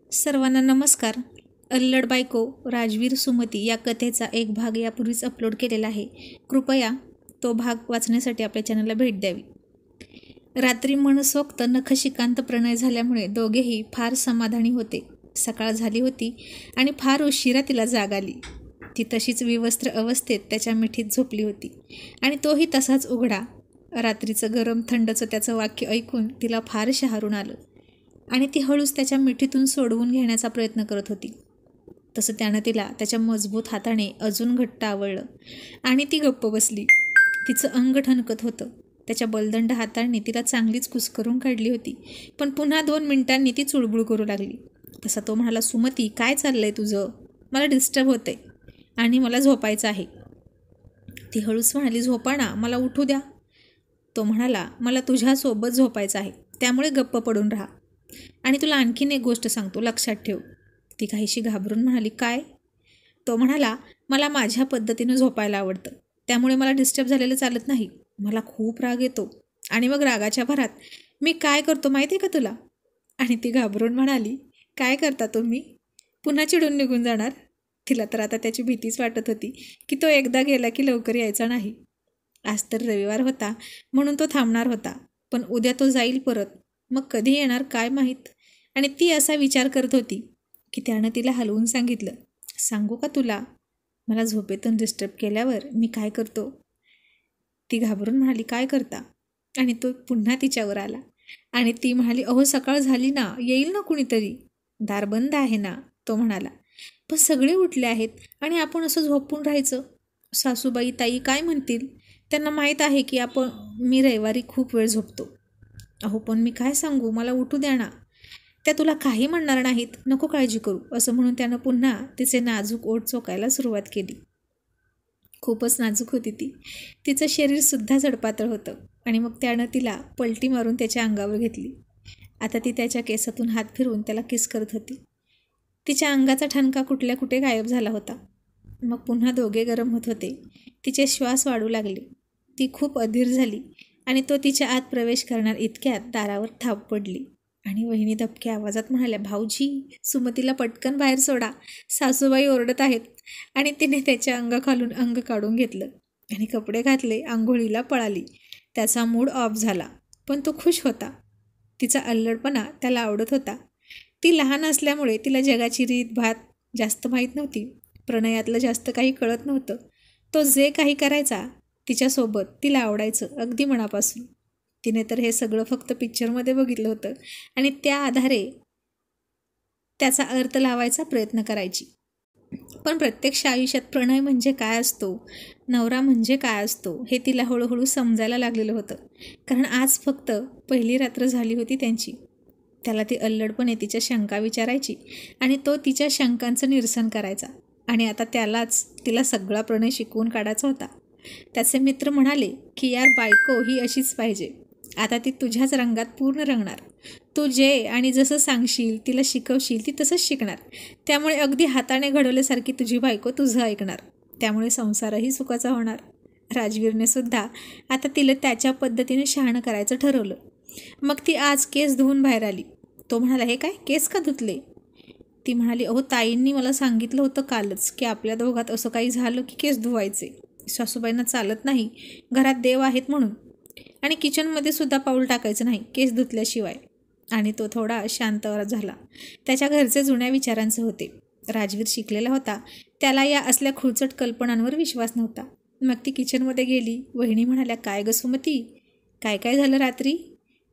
सर्वांना नमस्कार. अल्लड बायको राजवीर सुमती या कथेचा एक भाग यापूर्वीच अपलोड केलेला आहे. कृपया तो भाग वाचण्यासाठी आपल्या चॅनलला भेट द्यावी. रात्री मनसोक्त नखशिकांत प्रणय झाल्यामुळे दोघेही फार समाधानी होते. सकाळ झाली होती आणि फार उशिरा तिला जाग आली. ती तशीच विवस्त्र अवस्थेत त्याच्या मिठीत झोपली होती आणि तोही तसाच उघडा. रात्रीचं गरम थंडचं त्याचं वाक्य ऐकून तिला फार शहारून आलं आणि ती हळूच त्याच्या मिठीतून सोडवून घेण्याचा प्रयत्न करत होती. तसं त्यानं तिला त्याच्या मजबूत हाताने अजून घट्ट आवळलं आणि ती गप्प बसली. तिचं अंग ठणकत होतं. त्याच्या बलदंड हातांनी तिला चांगलीच कुस्करून काढली होती, पण पुन्हा 2 मिनिटांनी ती चुळबुळ करू लागली. तसा तो म्हणाला, सुमती काय चाललंय तुझं? मला डिस्टर्ब होतंय आणि मला झोपायचं आहे. ती हळूच म्हणाली, झोपा ना, मला उठू द्या. तो म्हणाला, मला तुझ्यासोबत झोपायचं आहे, त्यामुळे गप्प पडून राहा. आणि तुला आणखीन एक गोष्ट सांगतो, लक्षात ठेव. ती काहीशी घाबरून म्हणाली, काय? तो म्हणाला, मला माझ्या पद्धतीनं झोपायला आवडतं, त्यामुळे मला डिस्टर्ब झालेलं चालत नाही. मला खूप राग येतो आणि मग रागाच्या भरात मी काय करतो माहिती आहे का तुला? आणि ती घाबरून म्हणाली, काय करता तुम्ही? पुन्हा चिडून निघून जाणार? तिला तर आता त्याची भीतीच वाटत होती की तो एकदा गेला की लवकर यायचा नाही. आज तर रविवार होता म्हणून तो थांबणार होता, पण उद्या तो जाईल परत. मग कधी येणार काय माहीत. आणि ती असा विचार करत होती की त्यानं तिला हलवून सांगितलं, सांगू का तुला, मला झोपेतून डिस्टर्ब केल्यावर मी काय करतो? ती घाबरून म्हणाली, काय करता? आणि तो पुन्हा तिच्यावर आला आणि ती म्हणाली, अहो सकाळ झाली ना, येईल ना कुणीतरी, दार बंद आहे ना. तो म्हणाला, पण सगळे उठले आहेत आणि आपण असं झोपून राहायचं? सासूबाई ताई काय म्हणतील? त्यांना माहीत आहे की मी रविवारी खूप वेळ झोपतो. अहो पण मी काय सांगू, मला उठू द्या ना. त्या तुला काही म्हणणार नाहीत, नको काळजी करू, असं म्हणून त्यानं पुन्हा तिचे नाजूक ओठ चोकायला सुरुवात केली. खूपच नाजूक होती ती. तिचं शरीरसुद्धा सडपातळ होतं आणि मग त्यानं तिला पलटी मारून त्याच्या अंगावर घेतली. आता ती त्याच्या केसातून हात फिरवून त्याला किस करत होती. तिच्या अंगाचा ठणका कुठल्या कुठे गायब झाला होता. मग पुन्हा दोघे गरम होत होते. तिचे श्वास वाढू लागले. ती खूप अधीर झाली आणि तो तिच्या आत प्रवेश करणार इतक्यात दारावर थाप पडली आणि वहिनी दबक्या आवाजात म्हणाल्या, भाऊजी, सुमतीला पटकन बाहेर सोडा, सासूबाई ओरडत आहेत. आणि तिने त्याच्या अंगाखालून अंग काढून घेतलं आणि कपडे घातले, आंघोळीला पळाली. त्याचा मूड ऑफ झाला, पण तो खुश होता. तिचा अल्लडपणा त्याला आवडत होता. ती लहान असल्यामुळे तिला जगाची रीत भात जास्त माहीत नव्हती. प्रणयातलं जास्त काही कळत नव्हतं. तो जे काही करायचा तिच्यासोबत तिला आवडायचं अगदी मनापासून. तिने तर हे सगळं फक्त पिक्चरमध्ये बघितलं होतं आणि त्या आधारे त्याचा अर्थ लावायचा प्रयत्न करायची. पण प्रत्यक्ष आयुष्यात प्रणय म्हणजे काय असतो, नवरा म्हणजे काय असतो, हे तिला हळूहळू समजायला लागलेलं होतं. कारण आज फक्त पहिली रात्र झाली होती त्यांची. त्याला ती अल्लडपणे तिच्या शंका विचारायची आणि तो तिच्या शंकांचं निरसन करायचा. आणि आता तिला सगळा प्रणय शिकवून काढायचा होता. त्याचे मित्र म्हणाले की यार, बायको ही अशीच पाहिजे. आता ती तुझ्याच रंगात पूर्ण रंगणार. तू जे आणि जसं सांगशील, तिला शिकवशील, ती तसंच शिकणार. त्यामुळे अगदी हाताने घडवल्यासारखी तुझी बायको तुझं ऐकणार. त्यामुळे संसारही सुखाचा होणार. राजवीरने सुद्धा आता तिला त्याच्या पद्धतीने शहाणं करायचं ठरवलं. मग ती आज केस धुवून बाहेर आली. तो म्हणाला, हे काय, केस का धुतले? ती म्हणाली, अहो ताईंनी मला सांगितलं होतं कालच की आपल्या दोघात असं काही झालं की केस धुवायचे. सासूबाईंना चालत नाही, घरात देव आहेत म्हणून. आणि किचनमध्ये सुद्धा पाऊल टाकायचं नाही केस धुतल्याशिवाय. आणि तो थोडा शांत झाला. त्याच्या घरचे जुन्या विचारांचे होते. राजवीर शिकलेला होता. त्याला या असल्या खुळचट कल्पनांवर विश्वास नव्हता. मग ती किचनमध्ये गेली. वहिनी म्हणाल्या, काय ग सुमती, काय काय झालं रात्री?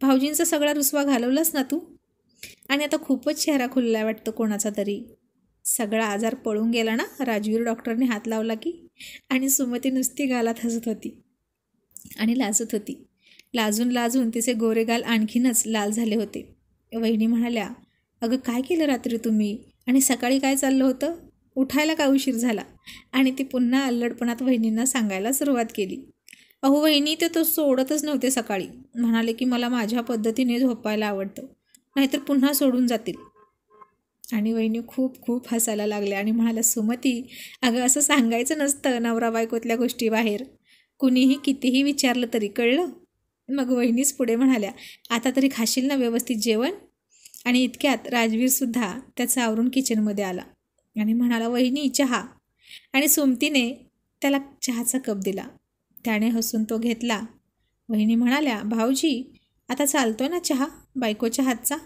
भाऊजींचा सगळा रुसवा घालवलास ना तू? आणि आता खूपच चेहरा खुलला वाटतं कोणाचा तरी. सगळा आजार पळून गेला ना, राजवीर डॉक्टरने हात लावला की. आणि सुमती नुसती गालात हसत होती आणि लाजत होती. लाजून तिचे गोरेगाल आणखीनच लाल झाले होते. वहिनी म्हणाल्या, अगं काय केलं रात्री तुम्ही? आणि सकाळी काय चाललं होतं? उठायला का उशीर झाला? आणि ती पुन्हा अल्लडपणात वहिनींना सांगायला सुरुवात केली. अहो वहिनी, ते तो सोडतच नव्हते सकाळी. म्हणाले की मला माझ्या पद्धतीने झोपायला आवडतं, नाहीतर पुन्हा सोडून जातील. आणि वहिनी खूप खूप हसायला लागल्या आणि म्हणाल्या, सुमती, अगं असं सांगायचं नसतं नवरा बायकोतल्या गोष्टी बाहेर. कुणीही कितीही विचारलं तरी, कळलं? मग वहिनीच पुढे म्हणाल्या, आता तरी खाशील ना व्यवस्थित जेवण? आणि इतक्यात राजवीरसुद्धा त्याचं आवरून किचनमध्ये आला आणि म्हणाला, वहिनी चहा. आणि सुमतीने त्याला चहाचा कप दिला. त्याने हसून तो घेतला. वहिनी म्हणाल्या, भाऊजी आता चालतोय ना चहा बायकोच्या हातचा,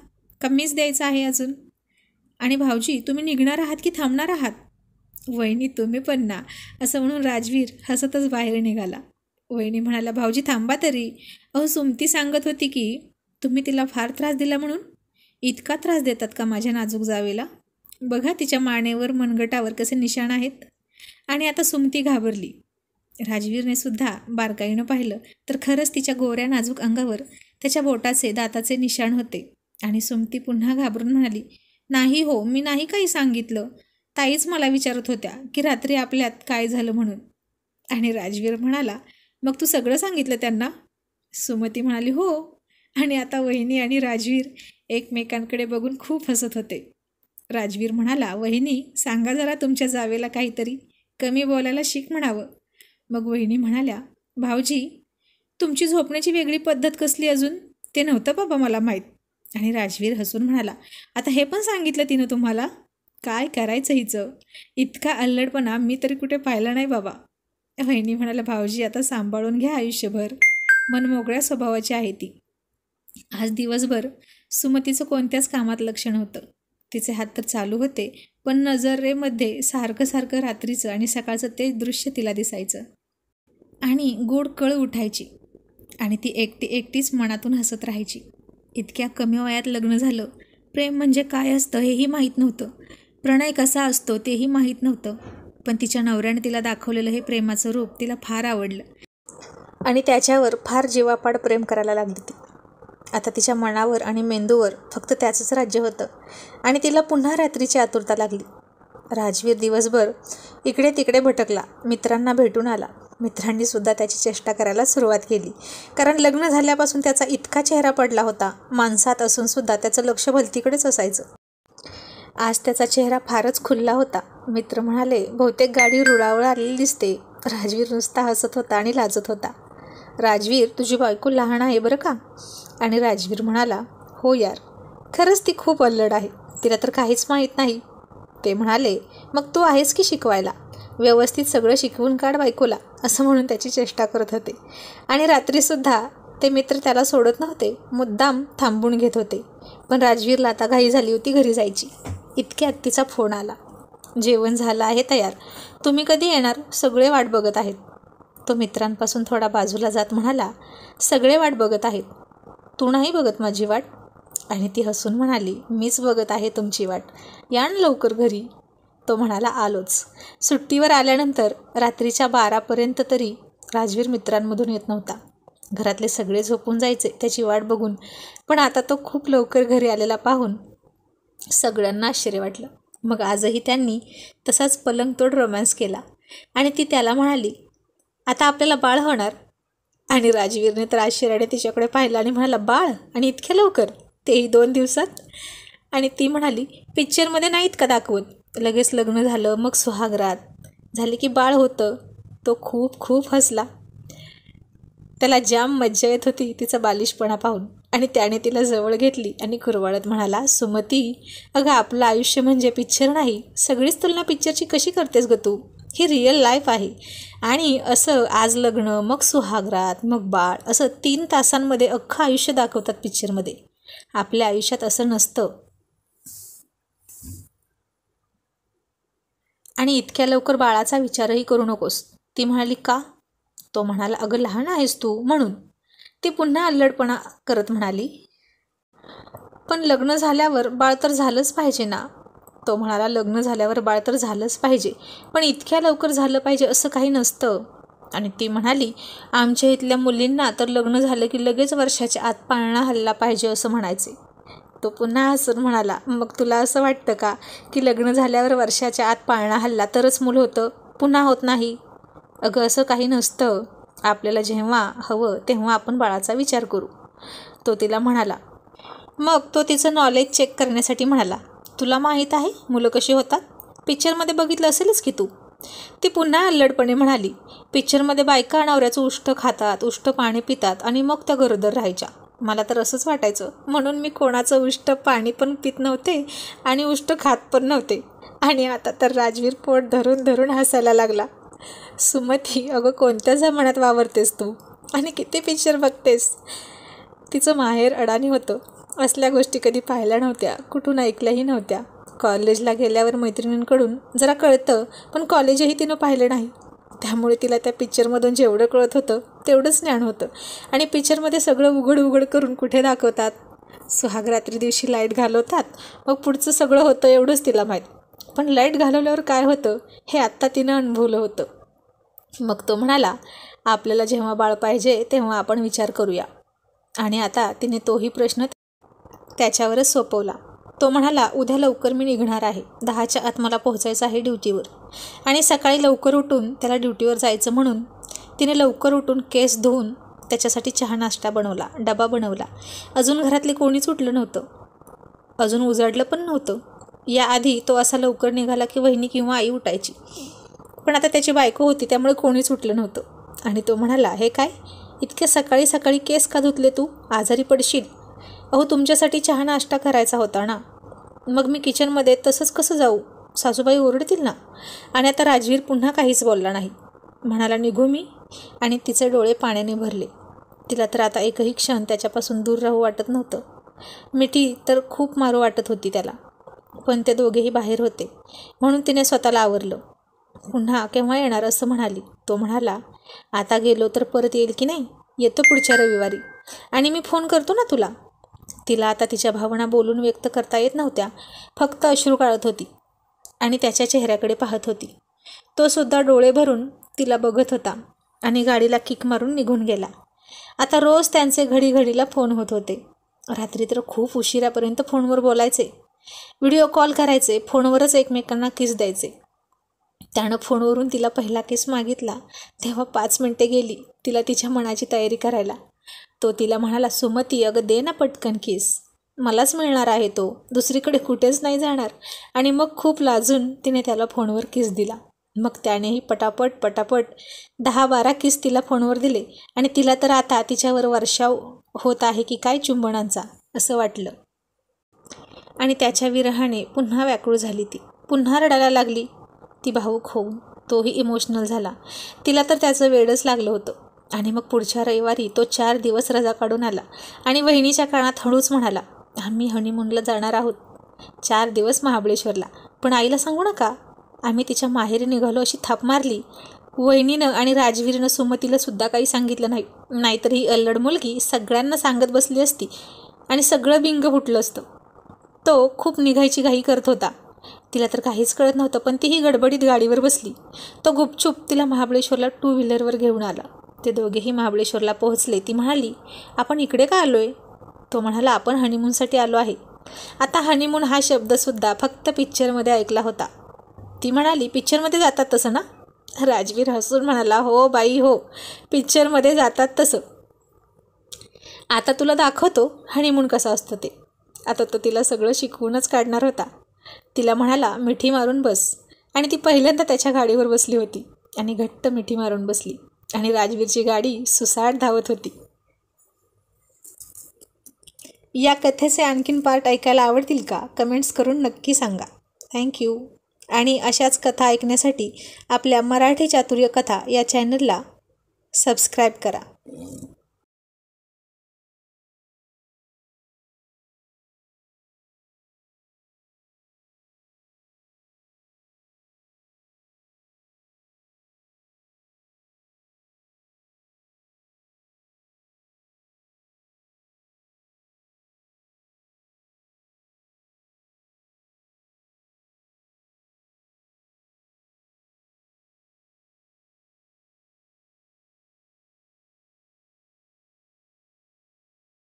कमीच द्यायचा आहे अजून? आणि भाऊजी तुम्ही निघणार आहात की थांबणार आहात? वहिनी तुम्ही पण ना, असं म्हणून राजवीर हसतच बाहेर निघाला. वहिनी म्हणाला, भाऊजी थांबा तरी. अहो सुमती सांगत होती की तुम्ही तिला फार त्रास दिला म्हणून. इतका त्रास देतात का माझ्या नाजूक जावेला? बघा तिच्या मानेवर मनगटावर कसे निशाण आहेत. आणि आता सुमती घाबरली. राजवीरने सुद्धा बारकाईनं पाहिलं तर खरंच तिच्या गोऱ्या नाजूक अंगावर त्याच्या बोटाचे दाताचे निशाण होते. आणि सुमती पुन्हा घाबरून म्हणाली, नाही हो, मी नाही काही सांगितलं. ताईच मला विचारत होत्या की रात्री आपल्यात काय झालं म्हणून. आणि राजवीर म्हणाला, मग तू सगळं सांगितलं त्यांना? सुमती म्हणाली, हो. आणि आता वहिनी आणि राजवीर एकमेकांकडे बघून खूप हसत होते. राजवीर म्हणाला, वहिनी सांगा जरा तुमच्या जावेला काहीतरी, कमी बोलायला शिक म्हणावं. मग वहिनी म्हणाल्या, भाऊजी तुमची झोपण्याची वेगळी पद्धत कसली अजून? ते नव्हतं बाबा मला माहीत. आणि राजवीर हसून म्हणाला, आता हे पण सांगितलं तिनं तुम्हाला? काय करायचं हिचं, इतका अल्लडपणा मी तरी कुठे पाहिला नाही बाबा. वहिनी म्हणाला, भाऊजी आता सांभाळून घ्या आयुष्यभर, मनमोकळ्या स्वभावाची आहे ती. आज दिवसभर सुमतीचं कोणत्याच कामात लक्ष नव्हतं. तिचे हात तर चालू होते, पण नजरेमध्ये सारखं सारखं रात्रीचं आणि सकाळचं ते दृश्य तिला दिसायचं. आणि गोड कळ उठायची आणि ती एकटीच मनातून हसत राहायची. इतक्या कमी वयात लग्न झालं. प्रेम म्हणजे काय असतं हेही माहीत नव्हतं. प्रणय कसा असतो तेही माहीत नव्हतं. पण तिच्या नवऱ्याने तिला दाखवलेलं हे प्रेमाचं रूप तिला फार आवडलं आणि त्याच्यावर फार जीवापाड प्रेम करायला लागली ती. आता तिच्या मनावर आणि मेंदूवर फक्त त्याचंच राज्य होतं आणि तिला पुन्हा रात्रीची आतुरता लागली. राजवीर दिवसभर इकडे तिकडे भटकला, मित्रांना भेटून आला. मित्रांनी सुद्धा त्याची चेष्टा करायला सुरुवात केली, कारण लग्न झाल्यापासून त्याचा इतका चेहरा पडला होता. माणसात असून सुद्धा त्याचं लक्ष भलतीकडेच असायचं. आज त्याचा चेहरा फारच खुलला होता. मित्र म्हणाले, बहुतेक गाडी रुळावर आलेली दिसते. राजवीर नुसता हसत होता आणि लाजत होता. राजवीर तुझी बायको लहान आहे बरं का? आणि राजवीर म्हणाला, हो यार, खरंच ती खूप अल्लड आहे, तिला तर काहीच माहीत नाही. ते म्हणाले, मग तू आहेस की शिकवायला, व्यवस्थित सगळं शिकवून काढ बायकोला, असं म्हणून त्याची चेष्टा करत होते. आणि रात्रीसुद्धा ते मित्र त्याला सोडत नव्हते, मुद्दाम थांबून घेत होते. पण राजवीरला आता घाई झाली होती घरी जायची. इतक्यात तिचा फोन आला. जेवण झालं आहे तयार, तुम्ही कधी येणार? सगळे वाट बघत आहेत. तो मित्रांपासून थोडा बाजूला जात म्हणाला, सगळे वाट बघत आहेत, तू नाही बघत माझी वाट? आणि ती हसून म्हणाली, मीच बघत आहे तुमची वाट, या ना लवकर घरी. तो म्हणाला, आलोच. सुट्टीवर आल्यानंतर रात्रीच्या 12पर्यंत तरी राजवीर मित्रांमधून येत नव्हता. घरातले सगळे झोपून जायचे त्याची वाट बघून, पण आता तो खूप लवकर घरी आलेला पाहून सगळ्यांना आश्चर्य वाटलं. मग आजही त्यांनी तसाच पलंगतोड रोमॅन्स केला आणि ती त्याला म्हणाली, आता आपल्याला बाळ होणार? आणि राजवीरने तर आश्चर्याने तिच्याकडे पाहिलं आणि म्हणाला, बाळ? आणि इतक्या लवकर, तेही 2 दिवसात? आणि ती म्हणाली, पिक्चरमध्ये नाहीत का दाखवत, लगेच लग्न झालं मग सुहागरात झाली की बाळ होतं. तो खूप खूप हसला. त्याला जाम मज्जा येत होती तिचा बालिशपणा पाहून. आणि त्याने तिला जवळ घेतली आणि कुरवाळत म्हणाला, सुमती, अगं आपलं आयुष्य म्हणजे पिक्चर नाही. सगळीच तुलना पिक्चरची कशी करतेस गं तू? ही रिअल लाईफ आहे. आणि असं आज लग्न, मग सुहागरात, मग बाळ, असं 3 तासांमध्ये अख्खं आयुष्य दाखवतात पिक्चरमध्ये. आपल्या आयुष्यात असं नसतं. आणि इतक्या लवकर बाळाचा विचारही करू नकोस. ती म्हणाली, का? तो म्हणाला, अगं लहान आहेस तू म्हणून. ती पुन्हा अल्लडपणा करत म्हणाली, पण लग्न झाल्यावर बाळ तर झालंच पाहिजे ना. तो म्हणाला, लग्न झाल्यावर बाळ तर झालंच पाहिजे, पण इतक्या लवकर झालं पाहिजे असं काही नसतं. आणि ती म्हणाली, आमच्या इथल्या मुलींना तर लग्न झालं की लगेच वर्षाच्या आत पाळणा हल्ला पाहिजे असं म्हणायचे. तो पुन्हा हसून म्हणाला, मग तुला असं वाटतं का की लग्न झाल्यावर वर्षाच्या आत पाळणा हल्ला तरच मूल होतं, पुन्हा होत नाही? अगं असं काही नसतं. आपल्याला जेव्हा हवं तेव्हा आपण बाळाचा विचार करू. तो तिला म्हणाला. मग तो तिचं नॉलेज चेक करण्यासाठी म्हणाला, तुला माहीत आहे मुलं कशी होतात? पिक्चरमध्ये बघितलं असेलच की तू. ती पुन्हा अल्लडपणे म्हणाली, पिक्चरमध्ये बायका नवऱ्याचं उष्ट खातात, उष्ट पाणी पितात आणि मग त्या गरोदर राहायच्या. मला तर असंच वाटायचं, म्हणून मी कोणाचं उष्ट पाणी पण पित नव्हते आणि उष्ट खात पण नव्हते. आणि आता तर राजवीर पोट धरून धरून हसायला लागला. सुमती, अगं कोणत्या जमान्यात वावरतेस तू आणि किती पिक्चर बघतेस? तिचं माहेर अडाणी होतं. असल्या गोष्टी कधी पाहिल्या नव्हत्या, कुठून ऐकल्याही नव्हत्या. कॉलेजला गेल्यावर मैत्रिणींकडून जरा कळतं, पण कॉलेजही तिनं पाहिलं नाही. त्यामुळे तिला त्या पिक्चरमधून जेवढं कळत होतं तेवढंच ज्ञान होतं. आणि पिक्चरमध्ये सगळं उघड उघड करून कुठे दाखवतात, सुहागरात्री दिवशी लाईट घालवतात, मग पुढचं सगळं होतं एवढंच तिला माहीत. पण लाईट घालवल्यावर काय होतं हे आत्ता तिनं अनुभवलं होतं. मग तो म्हणाला, आपल्याला जेव्हा बाळ पाहिजे तेव्हा आपण विचार करूया. आणि आता तिने तोही प्रश्न त्याच्यावरच सोपवला. तो म्हणाला, उद्या लवकर मी निघणार आहे. 10च्या आत मला पोहोचायचं आहे ड्युटीवर. आणि सकाळी लवकर उठून त्याला ड्युटीवर जायचं म्हणून तिने लवकर उठून केस धुवून त्याच्यासाठी चहा नाश्ता बनवला, डबा बनवला. अजून घरातले कोणीच उठलं नव्हतं, अजून उजाडलं पण नव्हतं. याआधी तो असा लवकर निघाला की वहिनी किंवा आई उठायची, पण आता त्याची बायको होती त्यामुळे कोणीच उठलं नव्हतं. आणि तो म्हणाला, हे काय इतक्या सकाळी सकाळी केस का धुतले तू? आजारी पडशील. अहो तुमच्यासाठी चहा नाश्ता करायचा होता ना. मग मी किचनमध्ये तसंच कसं जाऊ? सासूबाई ओरडतील ना. आणि आता राजवीर पुन्हा काहीच बोलला नाही. म्हणाला, निघू मी? आणि तिचे डोळे पाण्याने भरले. तिला तर आता एकही क्षण त्याच्यापासून दूर राहू वाटत नव्हतं. मिठी तर खूप मारू वाटत होती त्याला, पण ते दोघेही बाहेर होते म्हणून तिने स्वतःला आवरलं. पुन्हा केव्हा येणार असं म्हणाली. तो म्हणाला, आता गेलो तर परत येईल की नाही? येतो पुढच्या रविवारी, आणि मी फोन करतो ना तुला. तिला आता तिच्या भावना बोलून व्यक्त करता येत नव्हत्या, फक्त अश्रू काढत होती आणि त्याच्या चेहऱ्याकडे पाहत होती. तो सुद्धा डोळे भरून तिला बघत होता आणि गाडीला किक मारून निघून गेला. आता रोज त्यांचे घडीघडीला फोन होत होते. रात्री तर खूप उशिरापर्यंत फोनवर बोलायचे, व्हिडिओ कॉल करायचे, फोनवरच एकमेकांना किस द्यायचे. त्यानं फोनवरून तिला पहिला किस मागितला तेव्हा 5 मिनिटे गेली तिला तिच्या मनाची तयारी करायला. तो तिला म्हणाला, सुमती अगं दे ना पटकन किस, मलाच मिळणार आहे तो, दुसरीकडे कुठेच नाही जाणार. आणि मग खूप लाजून तिने त्याला फोनवर किस दिला. मग त्यानेही पटापट पटापट 10-12 किस तिला फोनवर दिले. आणि तिला तर आता तिच्यावर वर्षाव होत आहे की काय चुंबनांचा असं वाटलं. आणि त्याच्या विरहाने पुन्हा व्याकुळ झाली ती, पुन्हा रडायला लागली ती भावूक होऊन. तोही इमोशनल झाला. तिला तर त्याचं वेडच लागलं होतं. आणि मग पुढच्या रविवारी तो 4 दिवस रजा काढून आला आणि वहिनीच्या कानात हळूच म्हणाला, आम्ही हनीमूनला जाणार आहोत 4 दिवस महाबळेश्वरला, पण आईला सांगू नका. आम्ही तिच्या माहेरी निघालो अशी थाप मारली. वहिनीनं आणि राजवीरनं सुमतीला सुद्धा काही सांगितलं नाही, नाहीतर ही अल्लड मुलगी सगळ्यांना सांगत बसली असती आणि सगळं बिंग फुटलं असतं. तो खूप निघायची घाई करत होता. तिला तर काहीच कळत नव्हतं, पण तीही गडबडीत गाडीवर बसली. तो गुपचूप तिला महाबळेश्वरला 2 व्हीलरवर घेऊन आला. ते दोघेही महाबळेश्वरला पोहोचले. ती म्हणाली, आपण इकडे का आलोय? तो म्हणाला, आपण हनीमूनसाठी आलो आहे. आता हनीमून हा शब्दसुद्धा फक्त पिक्चरमध्ये ऐकला होता. ती म्हणाली, पिक्चरमध्ये जातात तसं ना? राजवीर हसून म्हणाला, हो बाई हो, पिक्चरमध्ये जातात तसं. आता तुला दाखवतो हनीमून कसं असतं ते. आता तो तिला सगळं शिकवूनच काढणार होता. तिला म्हणाला, मिठी मारून बस. आणि ती पहिल्यांदा त्याच्या गाडीवर बसली होती आणि घट्ट मिठी मारून बसली. आणि राजवीरची गाडी सुसाट धावत होती. या कथेचे आणखीन पार्ट ऐकायला आवडतील का? कमेंट्स करून नक्की सांगा. थँक्यू. आणि अशाच कथा ऐकण्यासाठी आपल्या मराठी चातुर्य कथा या चॅनलला सबस्क्राईब करा.